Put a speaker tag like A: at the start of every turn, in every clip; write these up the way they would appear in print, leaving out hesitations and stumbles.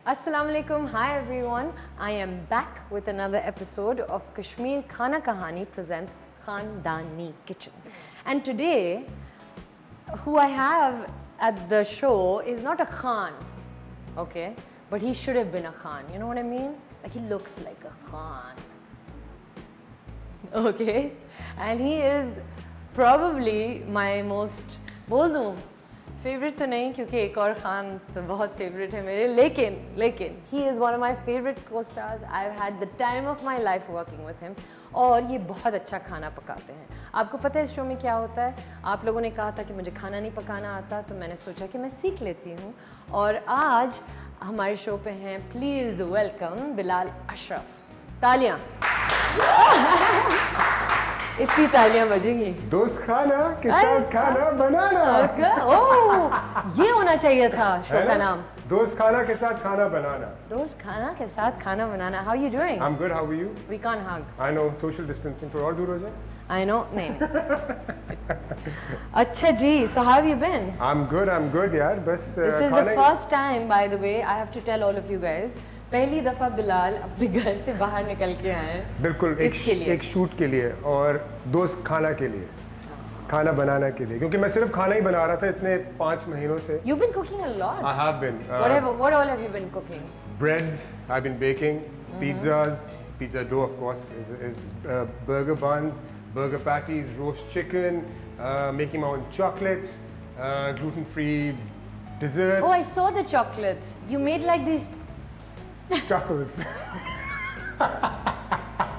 A: Assalamu alaikum, hi everyone. I am back with another episode of Kashmir Khana Kahani presents Khandani Kitchen. And today, who I have at the show is not a Khan, okay? But he should have been a Khan, you know what I mean? Like he looks like a Khan. Okay? And he is probably my most, बोल दूँ favourite तो नहीं क्योंकि एक और खान तो बहुत favourite है मेरे लेकिन he is one of my favourite co-stars. I have had the time of my life working with him और ये बहुत अच्छा खाना पकाते हैं. आपको पता है इस शो में क्या होता है? आप लोगों ने कहा था कि मुझे खाना नहीं पकाना आता, तो मैंने सोचा कि मैं सीख लेती हूँ. और आज हमारे शो पे हैं, प्लीज़ वेलकम बिलाल अशरफ. तालियाँ. इतनी तालियां बजेंगी.
B: दोस्त खाना के साथ खाना बनाना.
A: ओह, ये होना चाहिए था शो का नाम.
B: दोस्त खाना के साथ खाना बनाना.
A: दोस्त खाना के साथ खाना बनाना. How you doing?
B: I'm good. How are you?
A: We can't hug.
B: I know social distancing. थोड़ा और दूर हो जाए.
A: I know. नहीं. अच्छा जी. So how have you been?
B: I'm good यार. बस
A: This is the first time, by the way, I have to tell all of you guys. पहली दफ़ा बिलाल अपने घर से बाहर निकल के आए हैं.
B: बिल्कुल एक शूट के लिए और दोस्त खाना के लिए, खाना बनाना के लिए, क्योंकि मैं सिर्फ खाना ही बना रहा था इतने 5 महीनों से.
A: You've been cooking a lot.
B: I have been.
A: What all have you been cooking?
B: Breads. I've been baking. Pizzas. Pizza dough, of course, is burger buns, burger patties, roast chicken, making my own chocolates, gluten-free desserts.
A: Oh, I saw the chocolate. You made like these.
B: Truffles.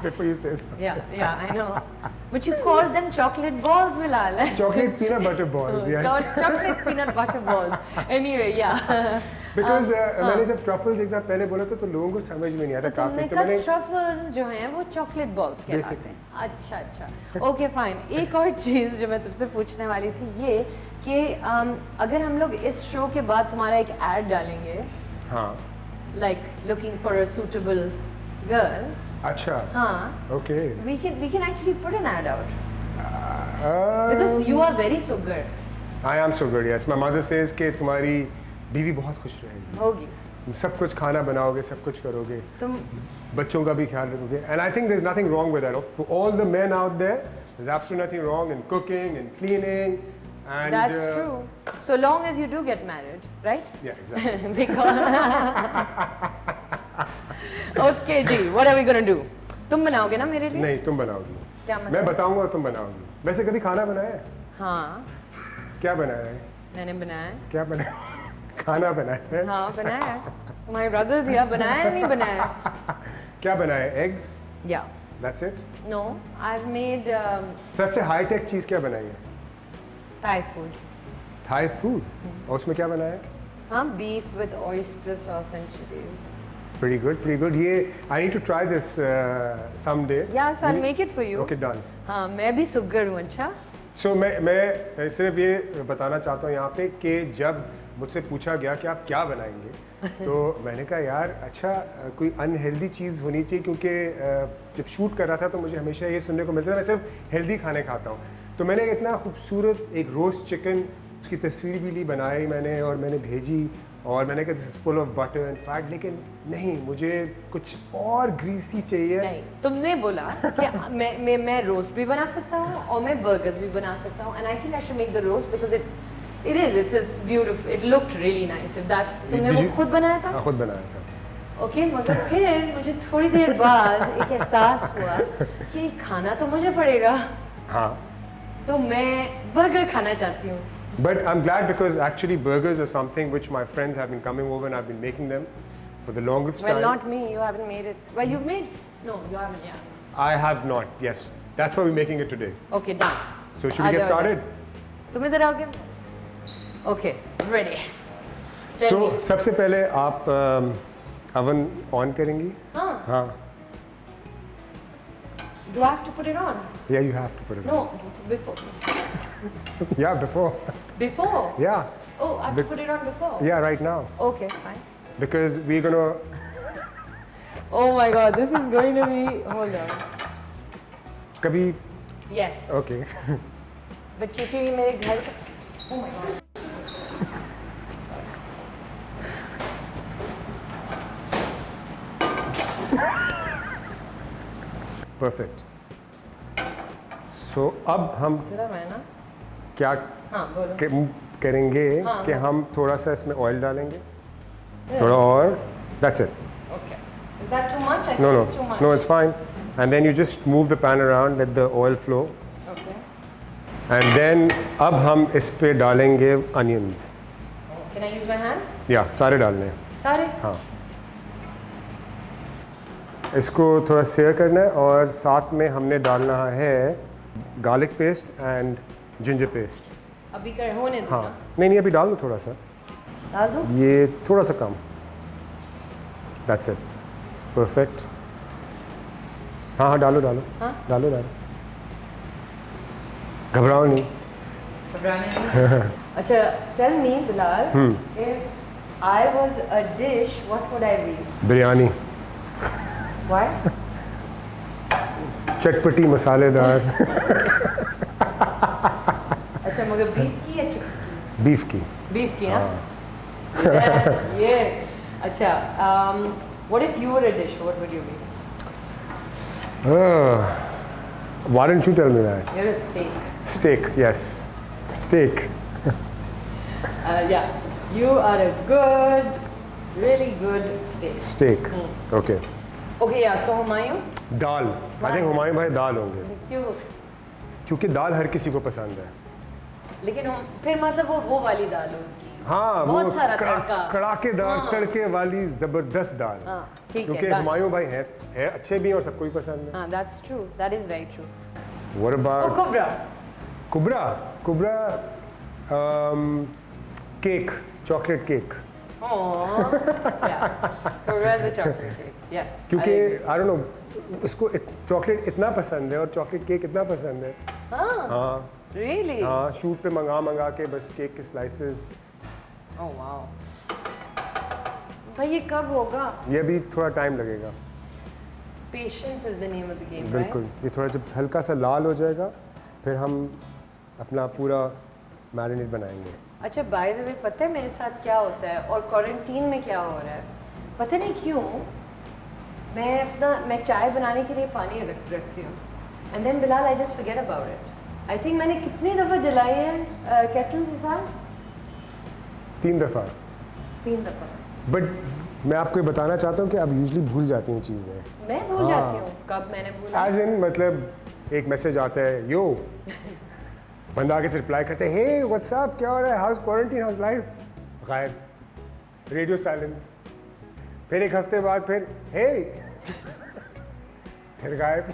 B: Before you say so.
A: Yeah, I know. But you call them chocolate balls, Bilal.
B: Chocolate peanut butter balls, yes.
A: Chocolate peanut butter balls. Anyway, yeah.
B: Because मैंने जब truffles एक बार पहले बोला तो लोगों को समझ में नहीं आता काफी.
A: तो मैंने truffles जो हैं वो chocolate balls कहलाते हैं. अच्छा. Okay, fine. एक और चीज़ जो मैं तुमसे पूछने वाली थी ये कि अगर हम लोग इस शो के बाद तुम्हारा एक ad डालेंगे.
B: हाँ.
A: Like looking for a suitable girl.
B: अच्छा.
A: हाँ.
B: Okay.
A: We can actually put an ad out. Because you are very sugar.
B: I am so good, yes. My mother says कि तुम्हारी बीवी बहुत खुश रहेगी.
A: होगी.
B: सब कुछ खाना बनाओगे, सब कुछ करोगे.
A: तुम
B: बच्चों का भी ख्याल रखोगे. And I think there's nothing wrong with that. For all the men out there, there's absolutely nothing wrong in cooking and cleaning. And
A: that's true. So long as you do get married, right?
B: Yeah, exactly.
A: Because okay ji, what are we gonna do? तुम बनाओगे ना मेरे लिए?
B: नहीं, तुम बनाओगी.
A: क्या बनाओ?
B: मैं बताऊंगा और तुम बनाओगी. वैसे कभी खाना बनाया है?
A: हाँ.
B: क्या बनाया है?
A: मैंने बनाया.
B: क्या बनाया? खाना बनाया है?
A: हाँ बनाया है. My brothers here बनाया है नहीं बनाया?
B: क्या बनाया है? Eggs?
A: Yeah.
B: That's it?
A: No, I've made.
B: सबसे हाई टेक चीज़ क्या बनाई है?
A: Thai food.
B: Thai food? और उसमें क्या बनाया है?
A: हाँ, beef with oyster sauce and chili.
B: Pretty good. ये I need to try this someday.
A: Yeah, so I'll make it for you.
B: Okay, done.
A: हाँ, मैं भी सुगर हूँ. अच्छा.
B: So मैं सिर्फ ये बताना चाहता हूँ यहाँ पे कि जब मुझसे पूछा गया कि आप क्या बनाएंगे तो मैंने कहा यार अच्छा कोई अनहेल्दी चीज़ होनी चाहिए, क्योंकि जब शूट कर रहा था तो मुझे हमेशा ये सुनने को मिलता था मैं सिर्फ हेल्दी खाने खाता हूँ. तो मैंने इतना खूबसूरत एक रोस्ट चिकन, उसकी तस्वीर भी ली, बनाई मैंने और मैंने भेजी और मैंने कहा this is full of butter and fat, लेकिन नहीं, मुझे कुछ और ग्रीसी चाहिए.
A: नहीं, तुमने बोला कि मैं रोस्ट भी बना सकता हूँ और मैं बर्गर्स भी बना सकता हूँ. And I think I should make the roast because it's beautiful. It looked really nice. If that तुमने वो खुद बनाया था?
B: हाँ, खुद बनाया था.
A: ओके, मगर फिर मुझे थोड़ी देर बाद एक एहसास हुआ कि खाना तो मुझे पड़ेगा.
B: हाँ.
A: तो मैं बर्गर खाना चाहती हूँ.
B: But I'm glad because actually burgers are something which my friends have been coming over and I've been making them for the longest time.
A: Well, not me. You haven't made it. Well, you've made. No, you haven't. Yeah.
B: I have not. Yes, that's why we're making it today.
A: Okay, done.
B: So should we get started?
A: तुम इधर आओगे? Okay, ready.
B: So सबसे पहले आप oven on करेंगी? हाँ.
A: Do I have to put it on?
B: Yeah, you have to put it on.
A: No, before.
B: Yeah, before.
A: Before?
B: Yeah.
A: Oh, I have to put it on before?
B: Yeah, right now.
A: Okay, fine.
B: Because we're gonna.
A: Oh my God, this is going to be. Hold on.
B: कभी.
A: Yes.
B: Okay.
A: But क्योंकि मेरे घर. Oh my God.
B: Perfect. सो अब हम
A: जरा मैं ना
B: क्या
A: हाँ बोलो
B: करेंगे
A: हाँ,
B: कि हम थोड़ा सा इसमें ऑयल डालेंगे, थोड़ा और, that's it.
A: okay is that too much I
B: No,
A: think
B: no,
A: it's too much
B: no, it's fine. And then you just move the pan around, let the oil flow.
A: okay
B: And then अब हम इस पे डालेंगे onions.
A: can I use my hands
B: या सारे डालने हैं।
A: सारे
B: हाँ, इसको थोड़ा सेयर करना है और साथ में हमने डालना है garlic paste and ginger paste.
A: अभी कर होने दो
B: हाँ,
A: ना
B: नहीं अभी डाल दो थोड़ा सा,
A: डाल दूँ
B: ये थोड़ा सा कम, दैट्स इट, परफेक्ट। हाँ हाँ डालो डालो
A: हाँ?
B: डालो डालो, घबराओ नहीं।
A: घबराने नहीं अच्छा tell me Bilal if I was a dish what would I be
B: biryani,
A: why
B: चटपटी मसालेदार,
A: अच्छा मगर बीफ की या चिकन की
B: बीफ की।
A: बीफ की हाँ ये अच्छा what if you were a dish what would you be
B: Why don't you tell me that?
A: you're a steak
B: Steak, yes, steak.
A: yeah you are a good really good steak
B: Steak, okay.
A: okay yeah so Humayun
B: dal, I think Humayun भाई दाल होंगे,
A: क्यों
B: क्योंकि दाल हर किसी को पसंद है।
A: लेकिन हम फिर मतलब वो वाली दाल होगी
B: हाँ,
A: बहुत
B: वो
A: सारा तड़का
B: कड़ाकेदार
A: हाँ।
B: तड़के वाली जबरदस्त दाल,
A: हाँ ठीक
B: क्योंकि
A: है दाल।
B: हुमायूं भाई है अच्छे भी हैं और सबको ही पसंद है।
A: हाँ that's true that is very true
B: What
A: oh
B: about
A: kubra
B: Kubra? Cake, chocolate cake,
A: oh yeah kubra is a chocolate cake yes
B: क्योंकि
A: I agree.
B: I don't know इसको चॉकलेट इतना पसंद है और चॉकलेट केक इतना पसंद है।
A: हाँ
B: हाँ
A: really
B: हाँ, शूट पे मंगा के बस केक के स्लाइसेस।
A: oh wow भाई ये कब होगा
B: ये भी थोड़ा टाइम लगेगा,
A: patience is the name of the game
B: बिल्कुल।
A: right
B: ये थोड़ा जब हल्का सा लाल हो जाएगा फिर हम अपना पूरा मैरिनेट बनाएंगे।
A: अच्छा बाय द वे पता है मेरे साथ क्या होता है और क्वारंटीन में क्या हो रहा है पता नहीं क्यों मैं चाय बनाने के लिए पानी रखती हूँ and then Bilal I just forget about it I think मैंने कितनी दफ़ा जलाई है केटल के साथ
B: 3 दफ़ा,
A: 3 दफ़ा
B: बट मैं आपको ये बताना चाहता हूँ कि आप यूजली भूल जाती हैं चीज़ें।
A: मैं भूल जाती हूँ कब मैंने भूला
B: एज इन मतलब एक मैसेज आता है यो, बंदा आगे से रिप्लाई करते हैं हे व्हाट्सअप, क्या हो रहा है, हाउस क्वारंटीन, हाउस लाइफ, गायब, रेडियो साइलेंस। फिर एक हफ्ते बाद फिर हे फिर गायब।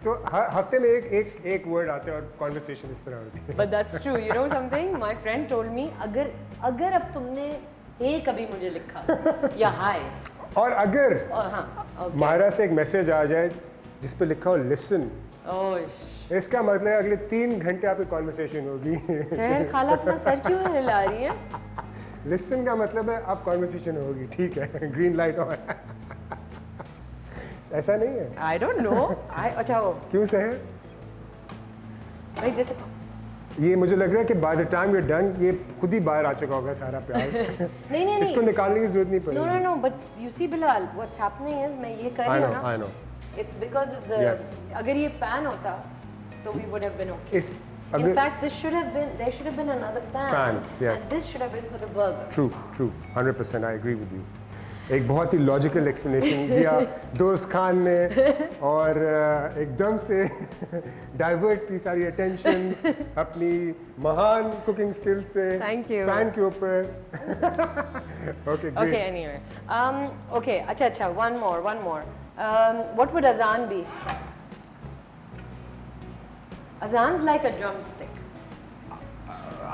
B: तो हर हफ्ते में एक वर्ड आते हैं और कॉन्वर्सेशन इस तरह होती है।
A: But that's true you know something my friend told me अगर अब तुमने हे कभी मुझे लिखा या हाय
B: और अगर
A: और हाँ okay.
B: मायरा से एक मैसेज आ जाए जिस पे लिखा हो लिसन,
A: ओह
B: इसका मतलब अगले 3 घंटे आपकी कॉन्वर्सेशन होगी।
A: सर खाला अपना सर क्यों हिला रही है
B: लिसन का मतलब है आप कॉन्वर्सेशन होगी, ठीक है, ग्रीन लाइट ऑन। ऐसा नहीं है,
A: आई डोंट नो अच्छा हो
B: क्यों से है
A: भाई जैसे
B: ये, मुझे लग रहा है कि by the time you done ये खुद ही बाहर आ चुका होगा सारा प्याज।
A: नहीं
B: इसको निकालने की जरूरत नहीं
A: नो
B: पड़ेगी।
A: No no but you see Bilal what's happening is मैं ये कर
B: आई
A: रही
B: नो
A: हूँ ना
B: I know
A: it's because of the
B: Yes.
A: अगर ये पैन होता तो we would have been okay
B: इस
A: In
B: अगर
A: fact, there should have been another pan.
B: Pan, yes.
A: And this should have been for the burger.
B: True 100% I agree with you. एक बहुत ही logical explanation दिया दोस्त खान ने और एकदम से डाइवर्ट की सारी अटेंशन अपनी महान कुकिंग स्किल से
A: Thank you.
B: पैन के ऊपर। Okay
A: Okay,
B: great.
A: anyway. Okay, acha, one more. What would azan be? Azan's like a drumstick.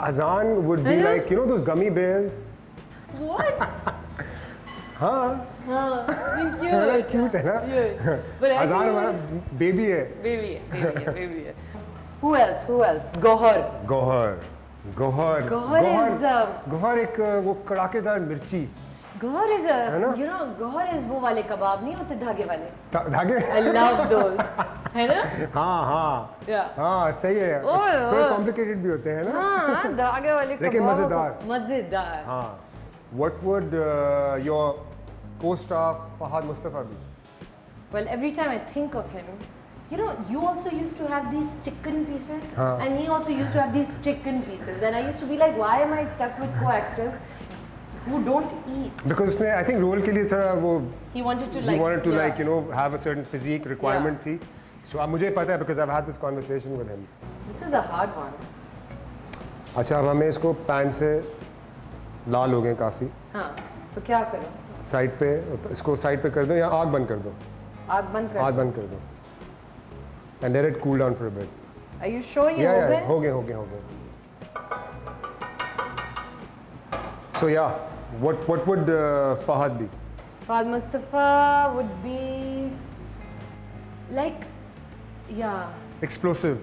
B: Azan would be
A: है ना?
B: like you know those gummy bears।
A: What?
B: हाँ
A: Cute.
B: Cute है ना।
A: But
B: अजान हमारा baby है।
A: baby है. Who else? Gohar.
B: Gauhar
A: Gohar is,
B: Gauhar एक वो कड़ाकेदार मिर्ची।
A: Gohar is
B: है ना?
A: you know, Gohar is वो वाले कबाब नहीं होते धागे वाले.
B: धागे।
A: I love those. है ना?
B: हाँ
A: Yeah.
B: हाँ सही है,
A: ओए,
B: थोड़े
A: ओए।
B: कॉम्प्लिकेटेड भी होते हैं ना।
A: हाँ धागे वाले
B: लेकिन
A: कबाब
B: मज़ेदार।
A: मजेदार
B: हाँ। What would your co-star Fahad Mustafa be?
A: Well, every time I think of him, you know, you also used to have these chicken pieces,
B: हाँ.
A: and he also used to have these chicken pieces, and I used to be like, why am I stuck with co-actors who don't eat?
B: Because उसने I think role के लिए थोड़ा वो
A: He wanted to
B: he
A: like,
B: wanted to
A: yeah.
B: like you know have a certain physique requirement थी. So अब मुझे पता है because I've had this conversation with him.
A: This is a hard one.
B: अच्छा अब हमें इसको पैन से लाल हो गए काफ़ी.
A: हाँ, तो क्या करूँ?
B: साइड पे इसको साइड पे कर दो या आग बंद कर दो.
A: आग बंद कर.
B: आग बंद कर दो. And let it cool down for a bit.
A: Are you sure ये हो गए?
B: हो गए. So yeah, what would Fahad be?
A: Fahad Mustafa would be like, yeah.
B: Explosive.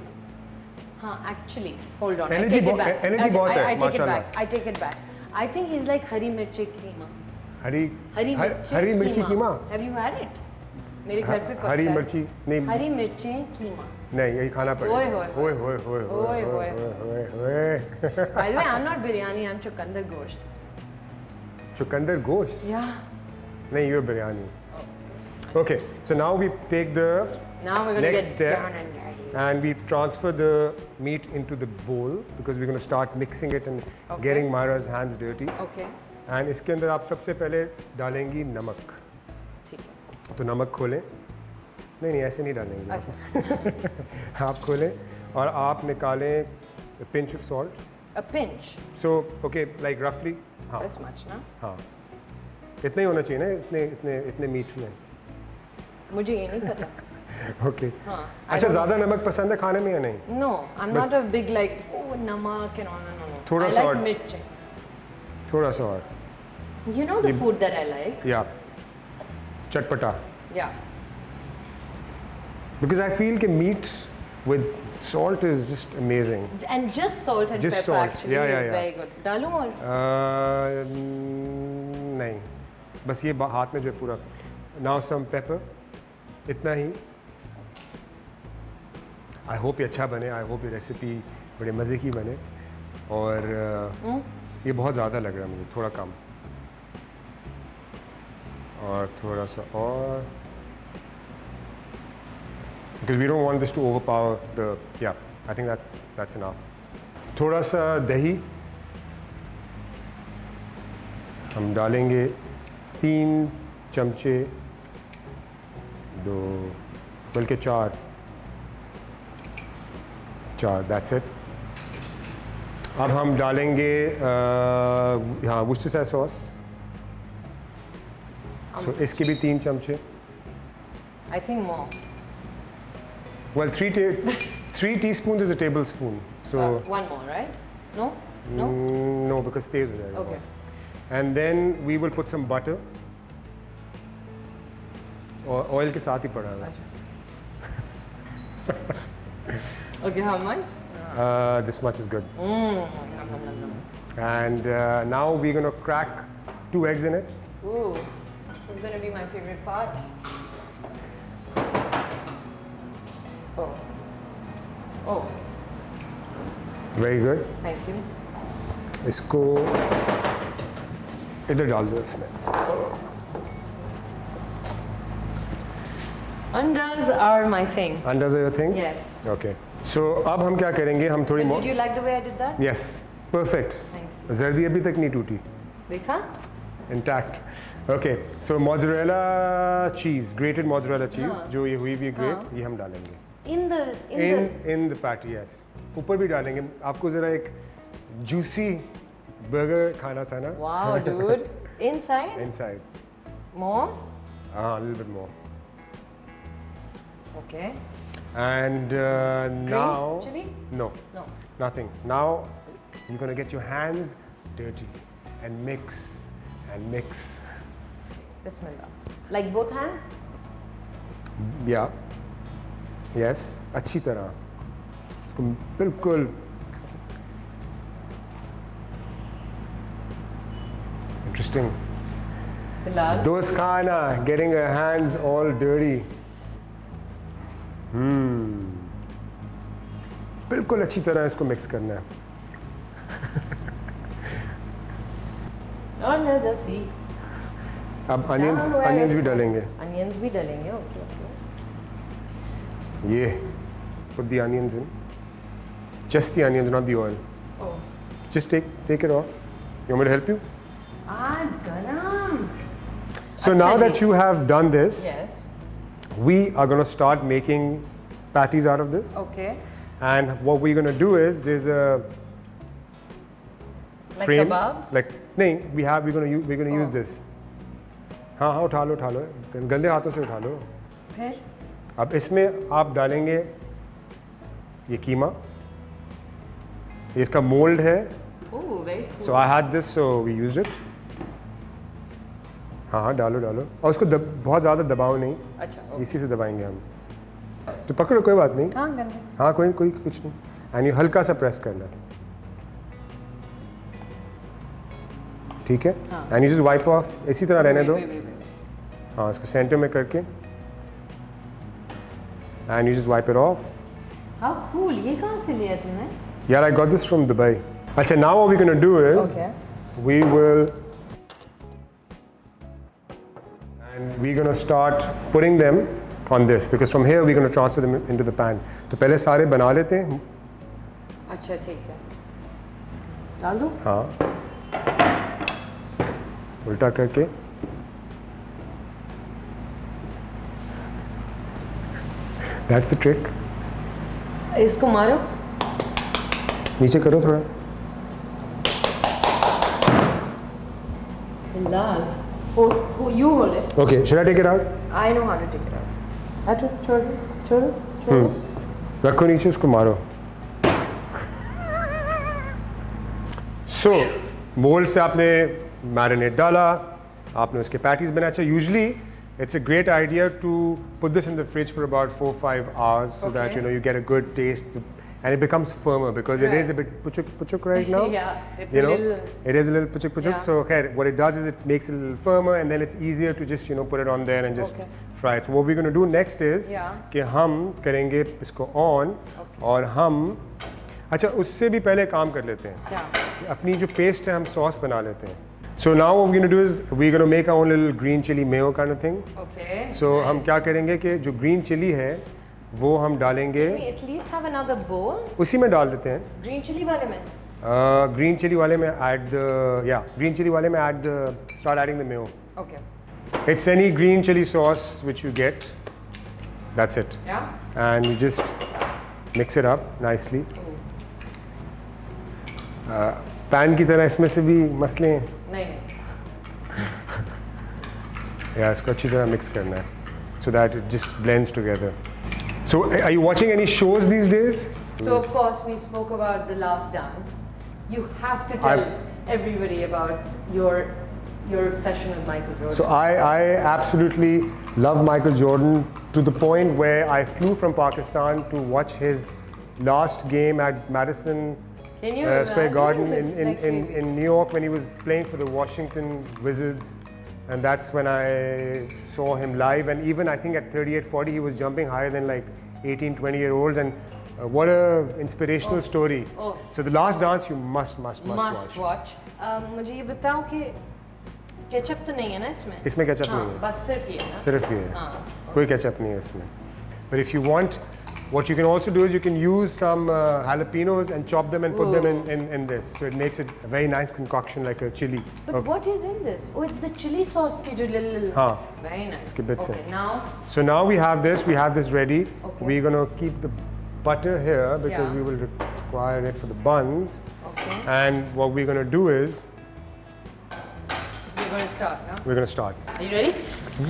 A: हाँ, actually, hold on.
B: Energy
A: I take it back.
B: energy बहुत है,
A: I take it
B: माशाल्लाह.
A: back. I take it back. I think he's like हरी मिर्ची कीमा.
B: हरी मिर्ची कीमा.
A: Have you had it? मेरे घर पे पकता
B: हरी
A: है.
B: मिर्ची नहीं.
A: हरी मिर्ची कीमा.
B: नहीं यही खाना पड़ेगा.
A: ओए
B: ओए.
A: By the way, I'm not biryani. I'm chukandar gosht.
B: चुकंदर गोश्त.
A: Yeah.
B: नहीं you're biryani. Okay, so now we take the
A: Now we're gonna
B: next
A: get
B: step
A: down and dirty.
B: and we transfer the meat into the bowl because we're going to start mixing it and
A: Okay.
B: getting Myra's hands dirty.
A: Okay.
B: And इसके अंदर आप सबसे पहले डालेंगी नमक.
A: ठीक है.
B: तो नमक खोलें. नहीं ऐसे नहीं डालेंगे.
A: अच्छा.
B: आप खोलें और आप निकालें a pinch of salt.
A: A pinch.
B: So okay, like roughly. हाँ.
A: This much, ना?
B: हाँ. इतना ही होना चाहिए ना इतने मीट में.
A: मुझे ये नहीं पता.
B: Okay.
A: हाँ.
B: अच्छा ज़्यादा नमक पसंद है खाने में या नहीं?
A: No, I'm
B: बस-
A: not a big like namak and all. No.
B: थोड़ा
A: I
B: सा
A: like
B: और.
A: mirchi.
B: थोड़ा सा और.
A: You know the food that I like?
B: या चटपटा.
A: Yeah.
B: Because I feel कि meat with salt is just amazing.
A: And just salt and
B: Just
A: pepper
B: salt.
A: actually
B: Yeah,
A: is
B: yeah.
A: very good. डालूं और
B: नहीं बस ये हाथ में जो है पूरा. Now some pepper. इतना ही. I hope ये अच्छा बने. I hope ये रेसिपी बड़े मज़े की बने. और ये बहुत ज़्यादा लग रहा है मुझे. थोड़ा कम. और थोड़ा सा और. Because we don't want this to overpower the. Yeah, I think that's enough. थोड़ा सा दही. हम डालेंगे 3 चमचे. 2 बल्कि 4. That's it. अब हम डालेंगे हाँ वुस्टेरशायर सॉस. So इसके भी 3 चमचे.
A: I think more.
B: Well, 3 teaspoons is a tablespoon. So
A: one more, right? No? No?
B: no, because तेज हो जाएगा.
A: Okay.
B: And then we will put some butter. और ऑयल के साथ ही पड़ा है.
A: Okay, how much?
B: This much is good.
A: Nom, nom, nom.
B: And now we're gonna crack 2 eggs in it.
A: Ooh, this is gonna be my favorite part. Oh,
B: Very good.
A: thank you.
B: इसको इधर डाल दो इसमें.
A: Andas are my thing.
B: Andas are your thing?
A: Yes.
B: Okay. So अब हम क्या करेंगे? हम थोड़ी
A: Did you like the way I did that?
B: Yes. Perfect.
A: Thank
B: जर्दी अभी तक नहीं टूटी.
A: देखा?
B: Intact. Okay. So mozzarella cheese, grated mozzarella cheese,
A: हाँ.
B: जो ये हुई भी ग्रेट,
A: हाँ.
B: ये हम डालेंगे.
A: In
B: the patty, yes. ऊपर भी डालेंगे. आपको जरा एक juicy burger खाना था ना?
A: Wow, dude. Inside?
B: Inside.
A: More?
B: A little bit more.
A: Okay.
B: And now.
A: chili?
B: No.
A: No.
B: Nothing. Now you're gonna get your hands dirty and mix and mix.
A: Bismillah. Like both hands?
B: Yeah. Yes. अच्छी तरह. इसको बिल्कुल. Interesting.
A: Bilal.
B: Dost khana, getting her hands all dirty. बिल्कुल अच्छी तरह इसको mix करना है.
A: Under the sea.
B: अब अनियंस भी डालेंगे।
A: अनियंस भी डालेंगे, ओके ओके।
B: ये put the onions in, just the onions, not the oil.
A: Oh.
B: Just take it off. You want me to help you?
A: Garam.
B: So now that you have done this,
A: Yes.
B: we are going to start making patties out of this.
A: Okay.
B: And what we're going to do is there's a
A: Like
B: frame,
A: kebab?
B: like नहीं, we're going to use this. हाँ हाँ उठा लो गंदे हाथों से उठा लो।
A: फिर
B: अब इसमें आप डालेंगे ये कीमा, ये इसका मोल्ड है।
A: Oh, very cool.
B: So I had this, so we used it. हाँ डालो और उसको बहुत ज़्यादा दबाओ नहीं।
A: अच्छा, okay.
B: इसी से दबाएंगे हम। तो पकड़ो, कोई बात नहीं।
A: हाँ गंदे।
B: हाँ कोई कुछ नहीं। एंड ये हल्का सा प्रेस करना है, ठीक है। And you just wipe off, इसी तरह रहने दो। हाँ इसको सेंटर में करके and you just wipe it off.
A: How cool, ये कहाँ से लिया तुमने?
B: यार I got this from Dubai. अच्छा, now what we gonna do is we will and we're going to start putting them on this because from here we're going to transfer them into the pan. तो पहले सारे बना लेते हैं।
A: अच्छा ठीक है, डाल दो।
B: हाँ उल्टा करके that's the trick.
A: इसको मारो,
B: नीचे करो थोड़ा।
A: लाल। You hold it.
B: Okay, should I take it out?
A: I know how to take it out. अच्छा छोड़ दो।
B: रखो नीचे, उसको मारो। So मोल्ड से आपने मैरिनेट डाला, आपने उसके पैटीज बनाए। अच्छा, usually it's a great idea to put this in the fridge for about 4-5 hours so that you get a good taste and it becomes firmer because it is a bit puchuk right now.
A: Yeah, it's
B: you
A: a
B: know,
A: little.
B: it is a little puchuk.
A: Yeah.
B: So okay, what it does is it makes it a little firmer and then it's easier to just put it on there and just fry it. So what we're going to do next is कि हम करेंगे इसको on और हम अच्छा उससे भी पहले काम कर लेते हैं।
A: क्या?
B: अपनी जो पेस्ट है हम सॉस बना लेते हैं। So now what we're going to do is we're going to make our own little green chili mayo kind of thing.
A: Okay.
B: So हम क्या करेंगे कि जो green chili है वो हम डालेंगे।
A: Can we at least have another bowl?
B: उसी में डाल देते हैं।
A: Green chili वाले में?
B: Green chili वाले में green chili वाले में start adding the mayo.
A: Okay.
B: It's any green chili sauce which you get. That's it.
A: Yeah.
B: And you just mix it up nicely. Pan की तरह इसमें से भी मसले हैं।
A: नहीं।
B: या इसको अच्छी तरह मिक्स करना है so that it just blends together. So are you watching any shows these days?
A: So of course we spoke about The Last Dance. You have to tell everybody about your obsession with Michael Jordan.
B: So I absolutely love Michael Jordan to the point where I flew from Pakistan to watch his last game at Madison Square Garden in New York when he was playing for the Washington Wizards, and that's when I saw him live. And even I think at 38-40 he was jumping higher than like 18-20-year-olds, and what a inspirational story. So The Last Dance you must watch.
A: मुझे ये बताओ कि ketchup तो नहीं है ना इसमें?
B: इसमें केचप नहीं है,
A: बस सिर्फ ये है ना?
B: सिर्फ ये है, कोई केचप नहीं है इसमें। But if you want, what you can also do is you can use some jalapenos and chop them and put them in this. So it makes it a very nice concoction like a chili.
A: But what is in this? Oh, it's the chili sauce ki jo little.
B: हाँ,
A: Very nice.
B: इसके bits
A: Okay,
B: हैं।
A: now.
B: So now we have this ready.
A: Okay.
B: We're going to keep the butter here because
A: Yeah.
B: we will require it for the buns.
A: Okay.
B: And what we're going to do is
A: We're going to start now.
B: we're going to start.
A: Are you ready?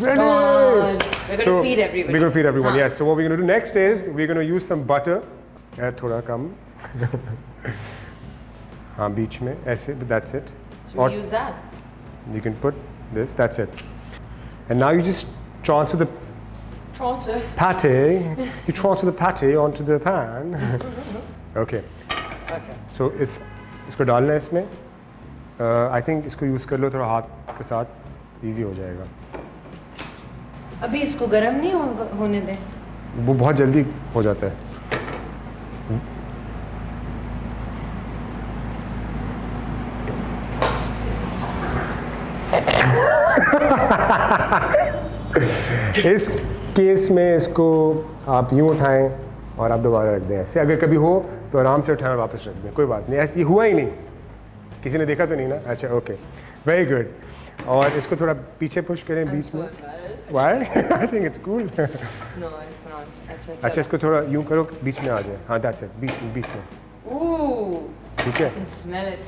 B: Ready!
A: Come on. We're going to feed everybody.
B: We're going to feed everyone,
A: हाँ.
B: yes. So what we're going to do next is we're going to use some butter. थोड़ा कम। हाँ बीच में ऐसे, but that's it.
A: Should we use that?
B: You can put this, that's it. And now you just transfer the
A: Transfer.
B: pate onto the pan. Okay.
A: Okay.
B: So इसको डालना है इसमें। I think इसको use कर लो थोड़ा हाथ के साथ, easy हो जाएगा।
A: अभी इसको गरम नहीं होने दें।
B: वो बहुत जल्दी हो जाता है। इस केस में इसको आप यूँ उठाएं और आप दोबारा रख दें ऐसे, अगर कभी हो तो आराम से उठाएं और वापस रख दें, कोई बात नहीं, ऐसे हुआ ही नहीं, किसी ने देखा तो नहीं ना? अच्छा ओके, वेरी गुड। और इसको थोड़ा पीछे पुश करें बीच में। Why? I think it's cool. अच्छा इसको थोड़ा यूँ करो, बीच में आ जाए। हाँ दैट्स इट, बीच में। ठीक है।
A: Smell it.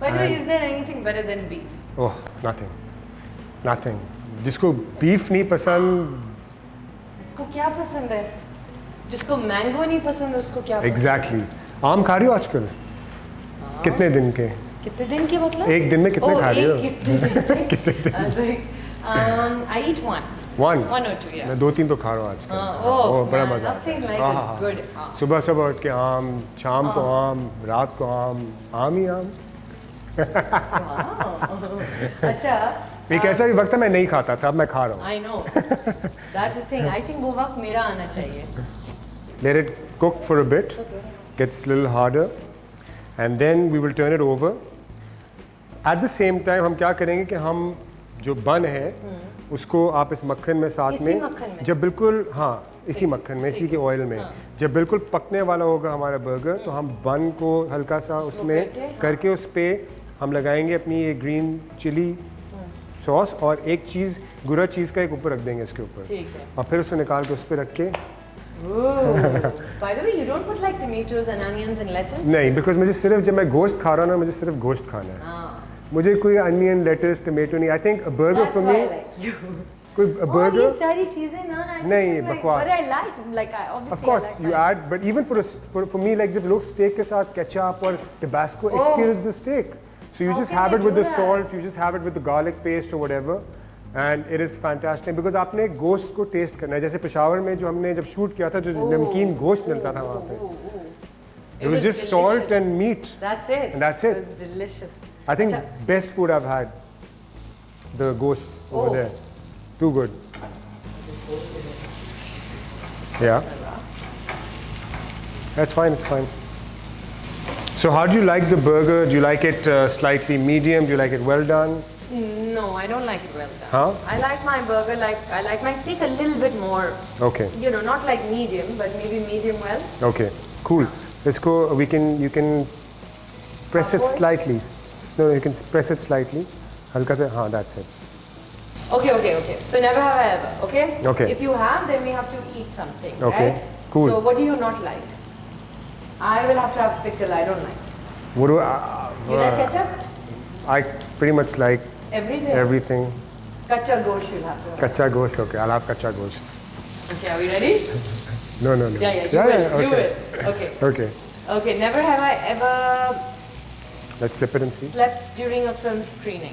A: By the way, is there anything better than beef?
B: Oh nothing, nothing. जिसको बीफ नहीं पसंद,
A: इसको क्या पसंद है? जिसको मैंगो नहीं पसंद उसको क्या पसंद?
B: एग्जैक्टली। आम खा रही हो आजकल? कितने दिन के?
A: कितने दिन के मतलब?
B: एक दिन में कितने खा रही हो?
A: I eat one.
B: One
A: or two, yeah.
B: मैं 2-3 तो खा रहा हूँ आजकल। बड़ा
A: man,
B: मजा आता
A: nothing
B: है।
A: like
B: हाँ,
A: a
B: हाँ,
A: good
B: हाँ। सुबह सुबह उठ के आम, शाम को आम, रात को आम, आम ही आम।
A: अच्छा।
B: एक ऐसा भी वक्त है मैं नहीं खाता था, अब मैं खा रहा हूँ।
A: I know. That's the thing. I think वो वक्त मेरा आना चाहिए।
B: Let it cook for a bit, gets a little harder, and then we will turn it over. At the same time हम क्या करेंगे कि हम जो बन है उसको आप इस मक्खन में साथ
A: इसी
B: में,
A: मक्खन में?
B: जब बिल्कुल, हाँ इसी मक्खन में, इसी के ऑयल में, जब बिल्कुल पकने वाला होगा हमारा बर्गर, तो हम बन को हल्का सा उसमें करके उस पे हम लगाएंगे अपनी ये ग्रीन चिली सॉस, और एक चीज़ गुरा चीज़ का एक ऊपर रख देंगे इसके ऊपर,
A: ठीक है।
B: और फिर उसको निकाल के उस पर रख के।
A: By the way, you don't put like tomatoes and onions and lettuce?
B: नहीं, बिकॉज मुझे सिर्फ, जब मैं गोश्त खा रहा हूँ ना, मुझे सिर्फ गोश्त खाना है, मुझे कोई अनियन लेटस टमेटो नहीं। I think a burger
A: That's
B: for
A: why
B: me,
A: I like you.
B: कोई
A: और ये
B: बर्गर,
A: सारी चीजें ना
B: नहीं, बकवास।
A: But I like I obviously
B: of course
A: I like
B: you
A: mine.
B: add, but even for me, like जब लोग steak के साथ ketchup और tabasco, it kills the steak. So you
A: How
B: just
A: can
B: have
A: they
B: it with
A: do
B: the
A: that?
B: salt, you just have it with the garlic paste or whatever, and it is fantastic because आपने गोश्त को test करना है। जैसे पेशावर में जो हमने जब शूट किया था, जो नमकीन गोश्त मिलता था वहाँ पे, it was just salt
A: delicious.
B: and meat.
A: That's it.
B: And that's it.
A: It was delicious.
B: I think
A: अच्छा,
B: best food I've had, the ghost over there, too good. Yeah, that's fine, it's fine. So how do you like the burger? Do you like it slightly medium? Do you like it well done?
A: No, I don't like it well done.
B: Huh?
A: I like my burger I like my steak a little bit more,
B: Okay,
A: you know, not like medium, but maybe medium well.
B: okay, cool. Let's go, you can press it
A: Halfway?
B: slightly. No, you can press it slightly. Halka se, haan, that's it.
A: Okay. So never have I ever, okay?
B: Okay.
A: If you have, then we have to eat something,
B: Okay,
A: right?
B: cool.
A: So what do you not like? I will have to have pickle, I don't like.
B: What do
A: You like ketchup?
B: I pretty much like
A: Everything?
B: everything.
A: Kacha gosht you'll have to have.
B: Kacha ghost, okay, I'll have kacha ghost.
A: Okay, are we ready?
B: No.
A: Yeah, you will. Okay.
B: Okay,
A: Okay, never have I ever
B: let's flip it and see.
A: slept during a film screening.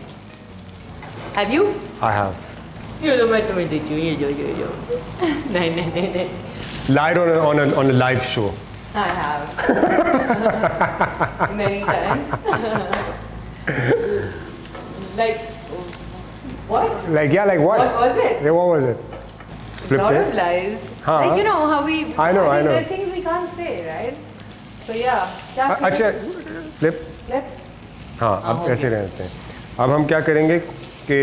A: Have you?
B: I have.
A: You know what I did you. No.
B: Lied on a live show.
A: I have. Many times. Like, what?
B: Like what?
A: What was it?
B: Yeah, what was it? Flip
A: Lot of
B: it.
A: lies.
B: Huh?
A: Like, you know how we.
B: I know.
A: There are things we can't say, right? So yeah. क्या
B: अच्छा, flip.
A: Flip.
B: हाँ, अब ऐसे रहते हैं। अब हम क्या करेंगे कि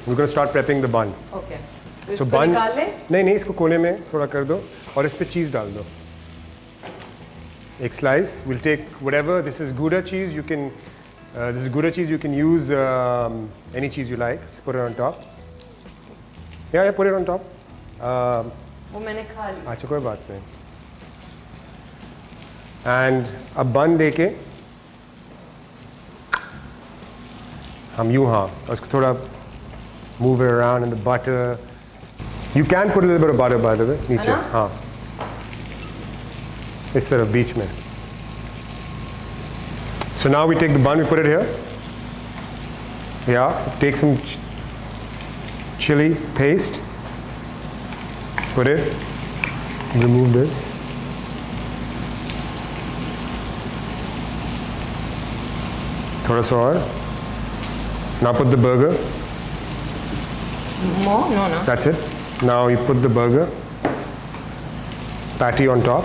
B: we're going to start prepping the bun.
A: Okay.
B: So
A: इसको
B: bun,
A: निकाल ले?
B: नहीं, इसको कोने में थोड़ा कर दो और इस पे चीज़ डाल दो। एक slice. We'll take whatever. This is Gouda cheese. You can. This is Gouda cheese. You can use any cheese you like. Just put it on top. Yeah, put it on top.
A: वो मैंने खा ली.
B: अच्छा, कोई बात नहीं. And अब bun लेके हम यूँ, हाँ, उसको थोड़ा move it around in the butter. You can put a little bit of butter, by the way, नीचे,
A: है ना?
B: हाँ, इस तरफ बीच में. So now we take the bun, we put it here. Yeah, take some chili paste, put it, remove this. थोड़ा सा और. Now put the burger.
A: More? No.
B: That's it. Now you put the burger patty on top.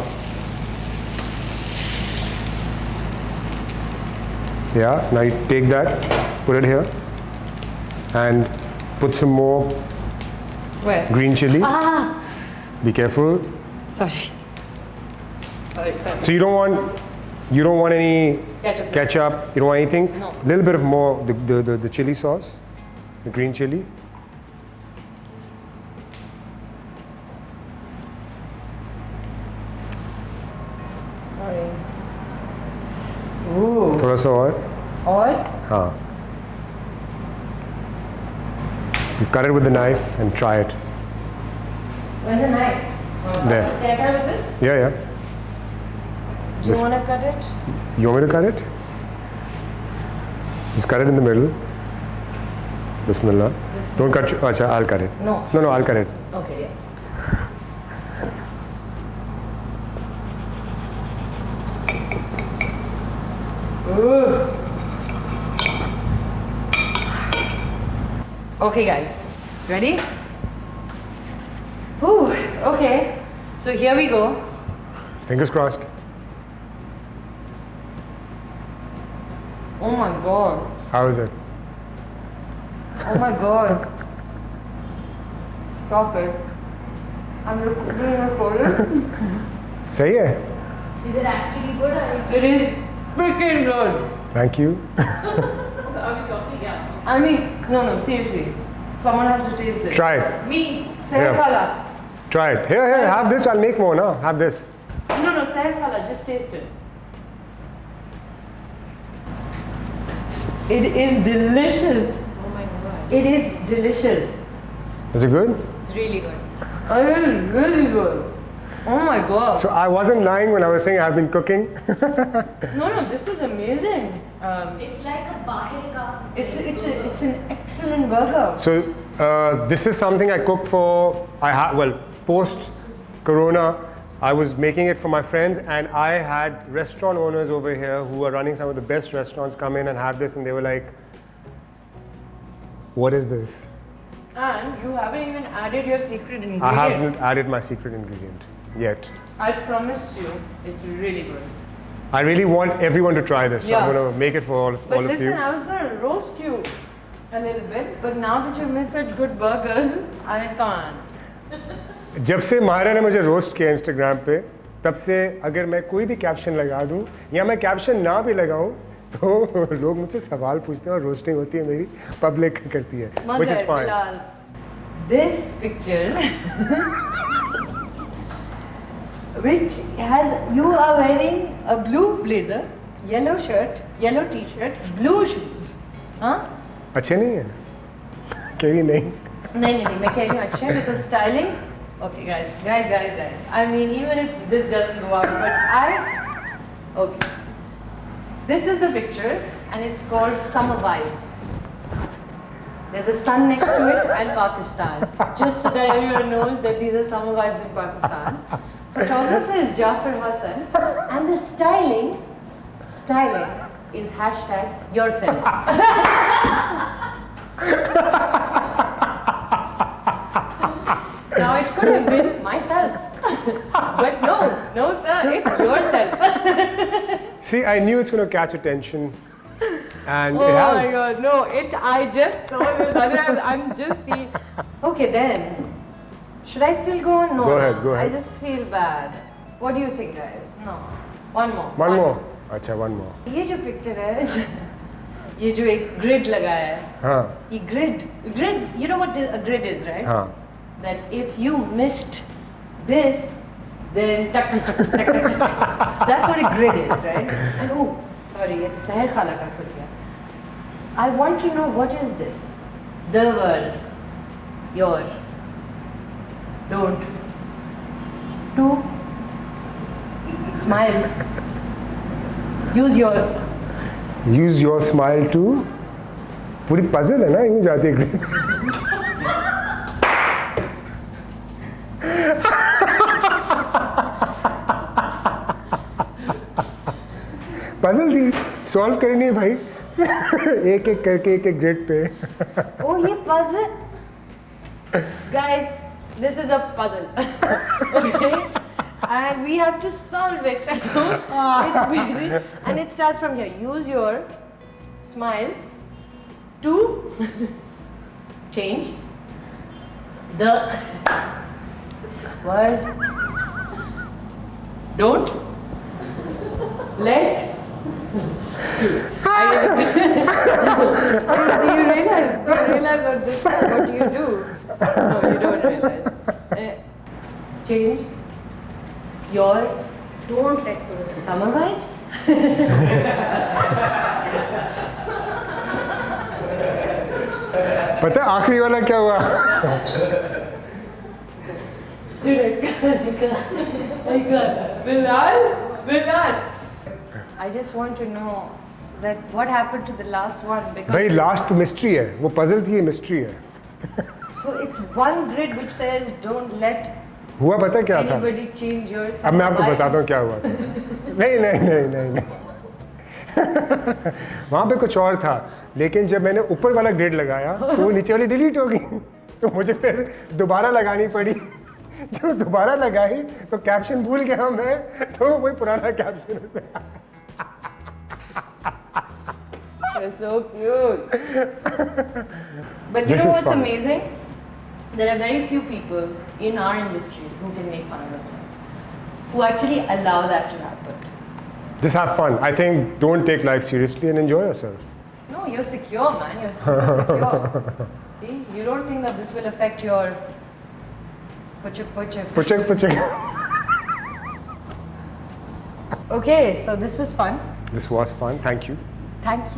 B: Yeah, now you take that, put it here, and Put some more
A: Where?
B: green chili.
A: Ah,
B: Be careful.
A: sorry. Sorry.
B: So you don't want any
A: Ketchup.
B: ketchup. You don't want anything.
A: No.
B: Little bit of more the chili sauce, the green chili.
A: Sorry. Ooh.
B: थोड़ा सा और.
A: Or?
B: हाँ. You cut it with the knife and try it.
A: Where's the knife?
B: There.
A: Can I cut with this?
B: Yeah.
A: Do you
B: This-
A: want to cut it?
B: You want me to cut it? Just cut it in the middle. Bismillah. Don't cut. Acha, I'll cut it.
A: No.
B: No, I'll cut it.
A: Okay, yeah. Ooh. Okay, guys, ready? Ooh, okay. So here we go.
B: Fingers crossed.
A: Oh my god.
B: How is it?
A: Oh my god. Stop it. I'm recording.
B: सही है.
C: Is it actually good or
A: It is freaking good.
B: Thank you.
C: are we talking? Yeah.
A: I mean, no, seriously. Someone has to taste this.
B: Try it.
C: Me.
A: Seher
B: Yeah.
A: Khala.
B: Try it. Here. Have this. I'll make more. No, have this.
A: No, Seher Khala, just taste it. It is delicious.
C: Oh my god.
A: It is delicious.
B: Is it good?
C: It's really good.
A: It is really good. Oh my god.
B: So I wasn't lying when I was saying I've been cooking.
A: No, this is amazing.
C: It's like a bahir ka.
A: It's an excellent burger.
B: So this is something I cook for. Post Corona, I was making it for my friends, and I had restaurant owners over here who are running some of the best restaurants come in and have this, and they were like, "What is this?"
A: And you haven't even added your secret ingredient.
B: I haven't added my secret ingredient yet.
A: I promise you, it's really good.
B: I really want everyone to try this. So
A: Yeah.
B: I'm going to make it for all
A: But
B: of
A: listen,
B: you.
A: I was going to roast you a little bit, but now that you've made such good burgers, I can't.
B: जब से माहिरा ने मुझे roast किया Instagram पे, तब से अगर मैं कोई भी कैप्शन लगा दूं या मैं कैप्शन ना भी लगाऊं तो लोग मुझसे सवाल पूछते हैं और रोस्टिंग होती है मेरी पब्लिक करती है, which is fine.
A: Bilal, this picture, which has you are wearing a blue blazer, yellow shirt, yellow t-shirt, blue shoes, huh?
B: अच्छे नहीं है? कह रही नहीं.
A: नहीं, मैं कह रही हूँ अच्छे because styling. Okay, guys. I mean, even if this doesn't go out, okay. This is the picture, and it's called Summer Vibes. There's a sun next to it and Pakistan. Just so that everyone knows that these are summer vibes in Pakistan. Photographer is Jafar Hassan, and the styling is #yourself. Now it could have been myself, but no, sir, it's yourself.
B: See, I knew it's going to catch attention, and
A: Oh
B: it has.
A: my god, no, I just saw it. I'm just seeing. Okay, then. Should I still go on? No.
B: Go ahead, go ahead.
A: I just feel bad. What do you think, guys? No. One more.
B: One more. अच्छा, one more.
A: ये जो picture है, ये जो एक grid लगाया है,
B: हाँ,
A: ये grids, you know what a grid is, right?
B: हाँ.
A: That if you missed this, then that's what a grid is, right? And oh, sorry, ये तो सहर खाला का खुल गया. I want to know what is this? The world, your, don't, to, smile, use your.
B: Use your smile to. पूरी puzzle है ना, यूँ जाती है. पजल थी, सॉल्व करनी है भाई. एक एक करके एक एक ग्रिड पे.
A: Oh, ये puzzle. Guys, this is a puzzle. Okay? And we have to solve it. So it's busy. And it starts from here. Use your smile to change the word. Don't let. Do you realize what you do? No, you don't realize. Change your. Don't let go. Summer vibes.
B: पता है आखिरी वाला क्या हुआ?
A: Bilal. I just want to know that what happened to the last one because
B: भाई last mystery है, वो puzzle थी, ये मिस्ट्री है.
A: so it's one grid which says don't let
B: हुआ पता है क्या था?
A: anybody change your.
B: अब मैं आपको बताता हूँ क्या हुआ था. नहीं नहीं नहीं नहीं नहीं. वहाँ पे कुछ और था, लेकिन जब मैंने ऊपर वाला ग्रेड लगाया तो वो नीचे वाली डिलीट हो गई, तो मुझे फिर दोबारा लगानी पड़ी. जो दोबारा लगाई तो कैप्शन भूल गया मैं, तो वही पुराना caption.
A: You're so cute. But you
B: This
A: know
B: is
A: what's
B: fun.
A: amazing? There are very few people in our industry who can make fun of themselves, who actually allow that to happen.
B: Just have fun. I think don't take life seriously and enjoy yourself.
A: No, you're secure, man. You're super secure. See, you don't think that this will affect your puchuk.
B: Puchak puchak.
A: Okay, so this was fun.
B: This was fun. Thank you.
A: Thank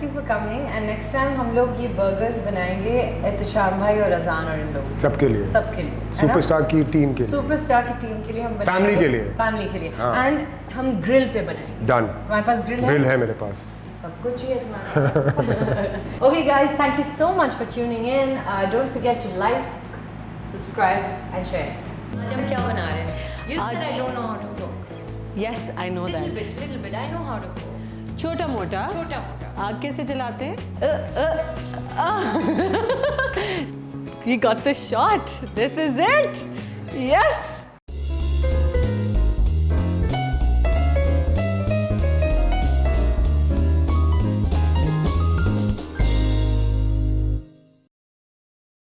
A: you for coming. And next time हम लोग ये burgers बनाएंगे एहतशाम भाई और अजान और इन लोगों
B: सबके लिए.
A: सबके लिए है ना?
B: सुपरस्टार की टीम के लिए.
A: सुपरस्टार की टीम के लिए हम बनाएंगे.
B: Family के लिए.
A: फैमिली के लिए.
B: हाँ.
A: एंड हम ग्रिल पे बनाएंगे.
B: Done.
A: तुम्हारे पास ग्रिल है?
B: Grill है मेरे पास.
A: सब कुछ ही है तुम्हारे. Okay guys, thank you so much for tuning in. Don't forget to like, subscribe and share. आज हम क्या बना रहे हैं? You know that I don't know how to cook.
D: Yes, I know that.
A: Little bit. I know how to cook.
D: छोटा मोटा
A: छोटा मोटा.
D: आग कैसे जलाते हैं? You got the shot. This is it. Yes.